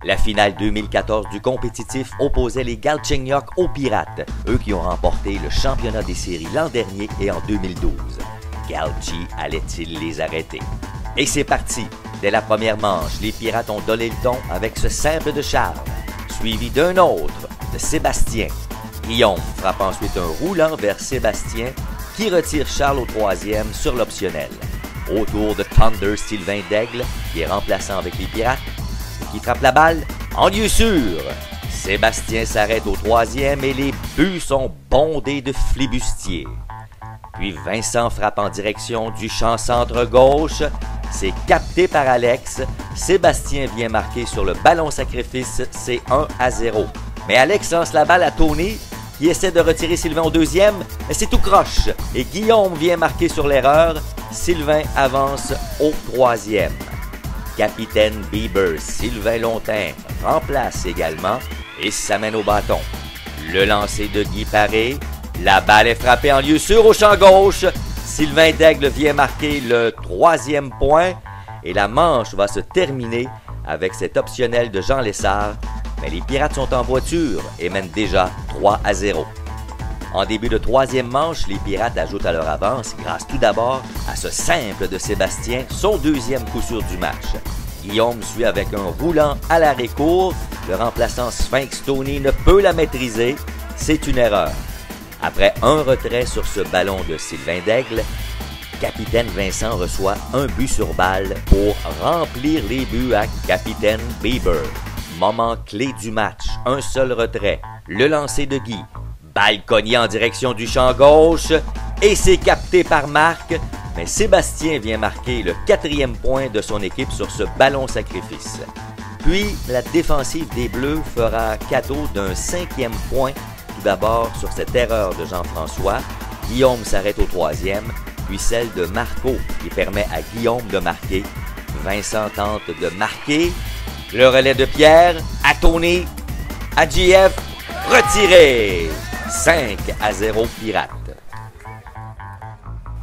La finale 2014 du compétitif opposait les Galchenyuk aux Pirates, eux qui ont remporté le championnat des séries l'an dernier et en 2012. Galchi allait-il les arrêter? Et c'est parti! Dès la première manche, les Pirates ont donné le ton avec ce simple de Charles, suivi d'un autre, de Sébastien. Guillaume frappe ensuite un roulant vers Sébastien, qui retire Charles au troisième sur l'optionnel. Autour de Thunder Sylvain Daigle, qui est remplaçant avec les Pirates, qui frappe la balle en lieu sûr. Sébastien s'arrête au troisième et les buts sont bondés de flibustiers. Puis Vincent frappe en direction du champ centre-gauche. C'est capté par Alex. Sébastien vient marquer sur le ballon sacrifice. C'est 1-0. Mais Alex lance la balle à Tony, qui essaie de retirer Sylvain au deuxième, mais c'est tout croche. Et Guillaume vient marquer sur l'erreur. Sylvain avance au troisième. Capitaine Bieber, Sylvain Lontin, remplace également et s'amène au bâton. Le lancer de Guy Paré. La balle est frappée en lieu sûr au champ gauche. Sylvain Daigle vient marquer le troisième point et la manche va se terminer avec cet optionnel de Jean Lessard. Mais les Pirates sont en voiture et mènent déjà 3-0. En début de troisième manche, les Pirates ajoutent à leur avance grâce tout d'abord à ce simple de Sébastien, son deuxième coup sûr du match. Guillaume suit avec un roulant à l'arrêt-court. Le remplaçant Sphinx Tony ne peut la maîtriser. C'est une erreur. Après un retrait sur ce ballon de Sylvain Daigle, Capitaine Vincent reçoit un but sur balle pour remplir les buts à Capitaine Bieber. Moment clé du match, un seul retrait, le lancer de Guy. Balle cognée en direction du champ gauche et c'est capté par Marc, mais Sébastien vient marquer le quatrième point de son équipe sur ce ballon sacrifice. Puis, la défensive des Bleus fera cadeau d'un cinquième point, tout d'abord sur cette erreur de Jean-François. Guillaume s'arrête au troisième, puis celle de Marco qui permet à Guillaume de marquer. Vincent tente de marquer. Le relais de Pierre à Tony, à JF, retiré! 5-0 Pirates.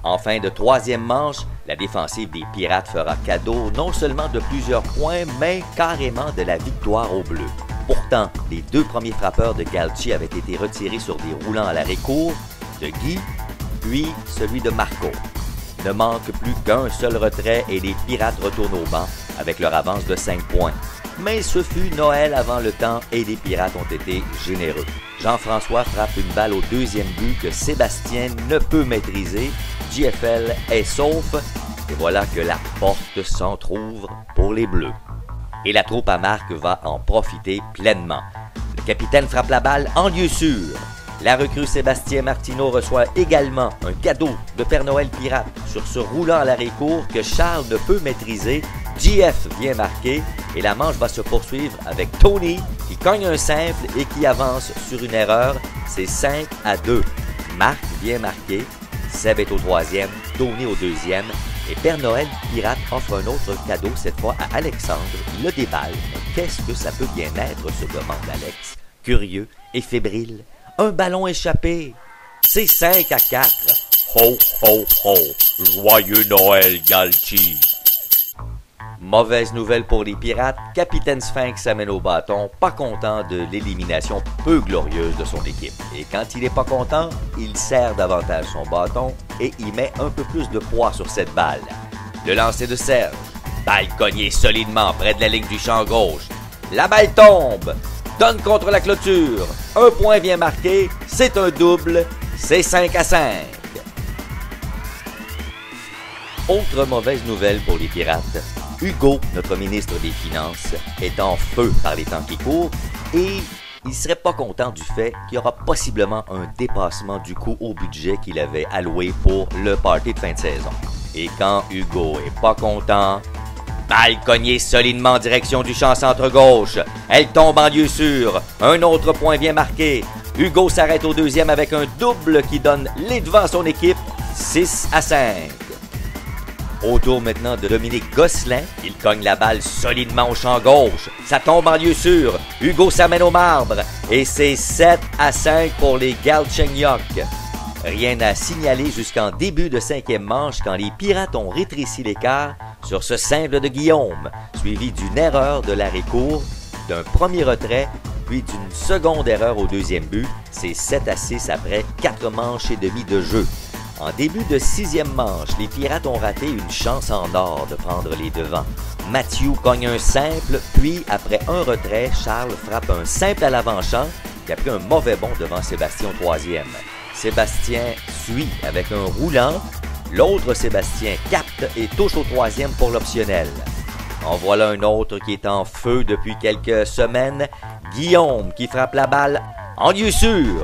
En fin de troisième manche, la défensive des Pirates fera cadeau non seulement de plusieurs points, mais carrément de la victoire aux Bleus. Pourtant, les deux premiers frappeurs de Galchi avaient été retirés sur des roulants à l'arrêt-court, de Guy, puis celui de Marco. Ne manque plus qu'un seul retrait et les Pirates retournent au banc avec leur avance de 5 points. Mais ce fut Noël avant le temps et les Pirates ont été généreux. Jean-François frappe une balle au deuxième but que Sébastien ne peut maîtriser. JFL est sauf et voilà que la porte s'entrouvre pour les Bleus. Et la troupe à Marc va en profiter pleinement. Le capitaine frappe la balle en lieu sûr. La recrue Sébastien Martineau reçoit également un cadeau de Père Noël Pirate sur ce roulant à l'arrêt-court que Charles ne peut maîtriser. JF vient marquer et la manche va se poursuivre avec Tony qui cogne un simple et qui avance sur une erreur. C'est 5-2. Marc vient marquer, Seb est au troisième, Tony au deuxième et Père Noël Pirate offre un autre cadeau cette fois à Alexandre. Il le déballe. Mais qu'est-ce que ça peut bien être, se demande Alex, curieux et fébrile. Un ballon échappé. C'est 5-4. Ho, ho, ho. Joyeux Noël, Galchi. Mauvaise nouvelle pour les Pirates, Capitaine Sphinx s'amène au bâton, pas content de l'élimination peu glorieuse de son équipe. Et quand il n'est pas content, il serre davantage son bâton et il met un peu plus de poids sur cette balle. Le lancer de Serge, balle cognée solidement près de la ligne du champ gauche. La balle tombe, donne contre la clôture, un point vient marquer, c'est un double, c'est 5-5. Autre mauvaise nouvelle pour les Pirates, Hugo, notre ministre des Finances, est en feu par les temps qui courent et il serait pas content du fait qu'il y aura possiblement un dépassement du coût au budget qu'il avait alloué pour le party de fin de saison. Et quand Hugo est pas content, balle cognée solidement en direction du champ centre-gauche. Elle tombe en lieu sûr. Un autre point vient marquer. Hugo s'arrête au deuxième avec un double qui donne les devants à son équipe. 6-5. Autour maintenant de Dominique Gosselin. Il cogne la balle solidement au champ gauche. Ça tombe en lieu sûr. Hugo s'amène au marbre. Et c'est 7-5 pour les Galchenyuk. Rien à signaler jusqu'en début de cinquième manche quand les Pirates ont rétréci l'écart sur ce simple de Guillaume, suivi d'une erreur de l'arrêt court, d'un premier retrait, puis d'une seconde erreur au deuxième but. C'est 7-6 après 4 manches et demie de jeu. En début de sixième manche, les Pirates ont raté une chance en or de prendre les devants. Mathieu cogne un simple, puis après un retrait, Charles frappe un simple à l'avant-champ qui a pris un mauvais bond devant Sébastien au troisième. Sébastien suit avec un roulant. L'autre Sébastien capte et touche au troisième pour l'optionnel. En voilà un autre qui est en feu depuis quelques semaines. Guillaume qui frappe la balle en lieu sûr.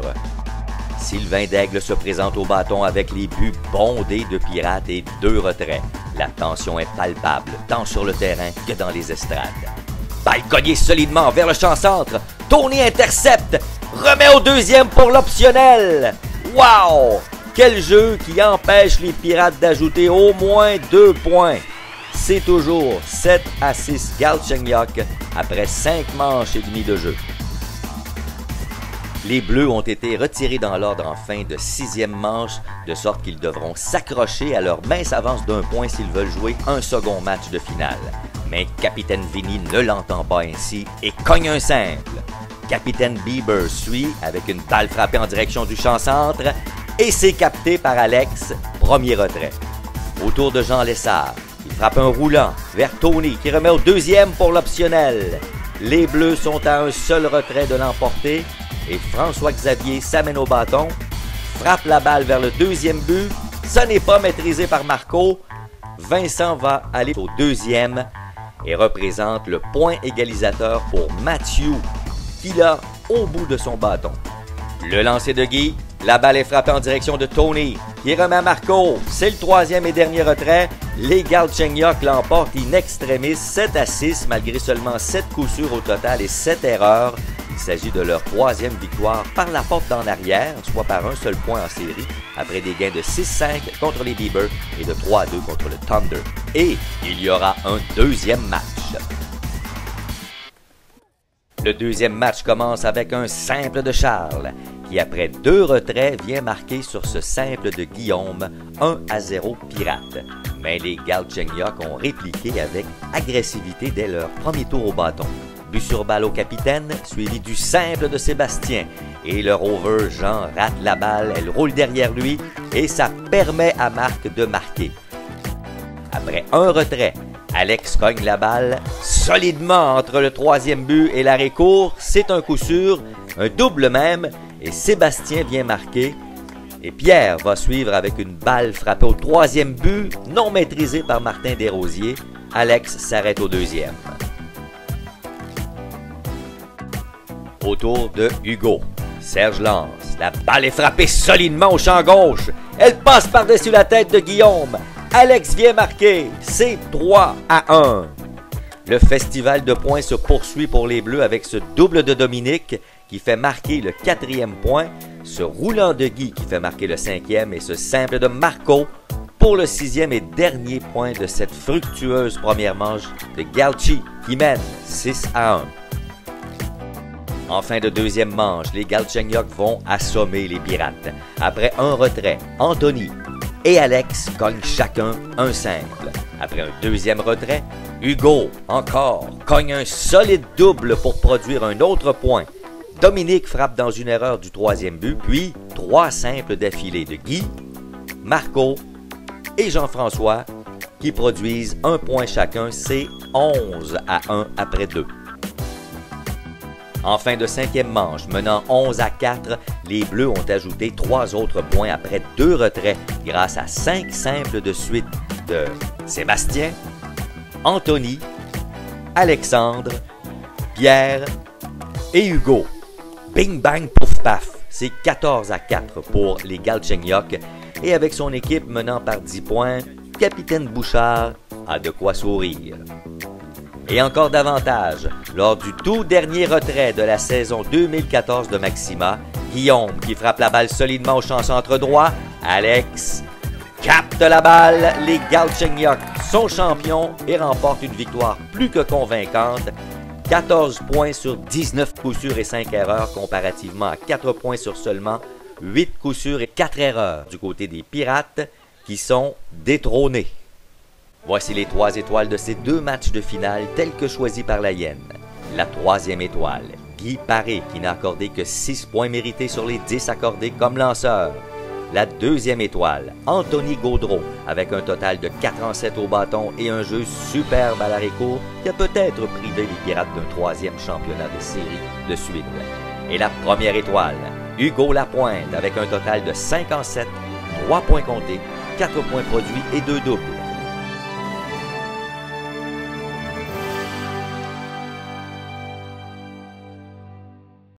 Sylvain Daigle se présente au bâton avec les buts bondés de Pirates et 2 retraits. La tension est palpable, tant sur le terrain que dans les estrades. Balle cognée solidement vers le champ centre. Tony intercepte, remet au deuxième pour l'optionnel. Wow! Quel jeu qui empêche les Pirates d'ajouter au moins 2 points. C'est toujours 7-6 Galchenyuk après 5 manches et demie de jeu. Les Bleus ont été retirés dans l'ordre en fin de sixième manche, de sorte qu'ils devront s'accrocher à leur mince avance d'1 point s'ils veulent jouer un second match de finale. Mais Capitaine Vinny ne l'entend pas ainsi et cogne un simple. Capitaine Bieber suit avec une balle frappée en direction du champ centre et c'est capté par Alex, premier retrait. Au tour de Jean Lessard, il frappe un roulant vers Tony qui remet au deuxième pour l'optionnel. Les Bleus sont à un seul retrait de l'emporter et François Xavier s'amène au bâton, frappe la balle vers le deuxième but. Ce n'est pas maîtrisé par Marco. Vincent va aller au deuxième et représente le point égalisateur pour Mathieu qui l'a au bout de son bâton. Le lancer de Guy, la balle est frappée en direction de Tony qui remet à Marco. C'est le troisième et dernier retrait. Les Galchenyuk l'emportent in extremis 7-6 malgré seulement 7 coups sûrs au total et 7 erreurs. Il s'agit de leur 3e victoire par la porte en arrière, soit par un seul point en série, après des gains de 6-5 contre les Beavers et de 3-2 contre le Thunder. Et il y aura un deuxième match. Le deuxième match commence avec un simple de Charles, qui après 2 retraits vient marquer sur ce simple de Guillaume 1-0 Pirates. Mais les Galchenyuk ont répliqué avec agressivité dès leur premier tour au bâton. But sur balle au capitaine, suivi du simple de Sébastien. Et le rover Jean rate la balle, elle roule derrière lui et ça permet à Marc de marquer. Après un retrait, Alex cogne la balle solidement entre le troisième but et l'arrêt court. C'est un coup sûr, un double même, et Sébastien vient marquer. Et Pierre va suivre avec une balle frappée au troisième but, non maîtrisée par Martin Desrosiers. Alex s'arrête au deuxième. Autour de Hugo. Serge lance. La balle est frappée solidement au champ gauche. Elle passe par-dessus la tête de Guillaume. Alex vient marquer. C'est 3-1. Le festival de points se poursuit pour les Bleus avec ce double de Dominique qui fait marquer le 4e point, ce roulant de Guy qui fait marquer le 5e et ce simple de Marco pour le 6e et dernier point de cette fructueuse première manche de Galchi qui mène 6-1. En fin de deuxième manche, les Galchenyuk vont assommer les Pirates. Après un retrait, Anthony et Alex cognent chacun un simple. Après un deuxième retrait, Hugo, encore, cogne un solide double pour produire un autre point. Dominique frappe dans une erreur du troisième but, puis 3 simples d'affilée de Guy, Marco et Jean-François qui produisent un point chacun. C'est 11-1 après 2. En fin de cinquième manche, menant 11-4, les Bleus ont ajouté 3 autres points après 2 retraits grâce à 5 simples de suite de Sébastien, Anthony, Alexandre, Pierre et Hugo. Bing bang pouf paf, c'est 14-4 pour les Galchenyuk et avec son équipe menant par 10 points, Capitaine Bouchard a de quoi sourire. Et encore davantage, lors du tout dernier retrait de la saison 2014 de Maxima, Guillaume qui frappe la balle solidement au champ centre droit, Alex capte la balle, les Galchenyuk sont champions et remportent une victoire plus que convaincante. 14 points sur 19 coups sûrs et 5 erreurs comparativement à 4 points sur seulement 8 coups sûrs et 4 erreurs du côté des Pirates qui sont détrônés. Voici les 3 étoiles de ces 2 matchs de finale tels que choisis par la Hyène. La 3e étoile, Guy Paré, qui n'a accordé que 6 points mérités sur les 10 accordés comme lanceur. La 2e étoile, Anthony Gaudreau, avec un total de 4 en 7 au bâton et un jeu superbe à l'arrêt-court qui a peut-être privé les Pirates d'un 3e championnat de série de suite. Et la 1re étoile, Hugo Lapointe, avec un total de 5 en 7, 3 points comptés, 4 points produits et 2 doubles.